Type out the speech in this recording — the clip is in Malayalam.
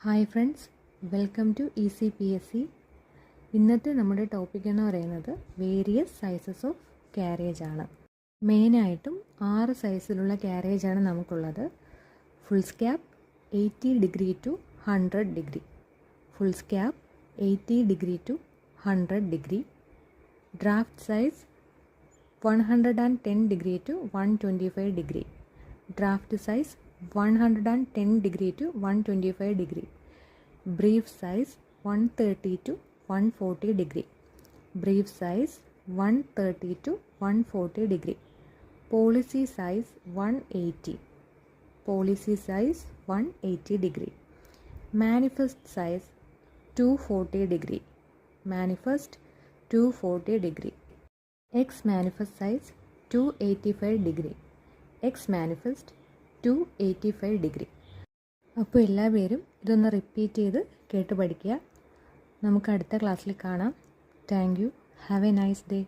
Hi friends, welcome to ECPSC. ഇന്നത്തെ നമ്മുടെ ടോപ്പിക് എന്ന് പറയുന്നത് വേരിയസ് സൈസസ് ഓഫ് ക്യാരേജ് ആണ്. മെയിനായിട്ടും 6 സൈസിലുള്ള ക്യാരേജാണ് നമുക്കുള്ളത്. Foolscap 80 degree to 100 degree, foolscap 80 degree to 100 degree, draft size 110 degree to 125 degree, draft size 110 degree to 125 degree, brief size 130 to 140 degree, brief size 130 to 140 degree, policy size 180, policy size 180 degree, manifest size 240 degree, manifest 240 degree, X manifest size 285 degree, X manifest 285 degree. അപ്പോൾ എല്ലാവരും ഇതൊന്ന് റിപ്പീറ്റ് ചെയ്ത് കേട്ട് പഠിക്കുക. നമുക്ക് അടുത്ത ക്ലാസ്സിൽ കാണാം. Thank you. Have A nice day.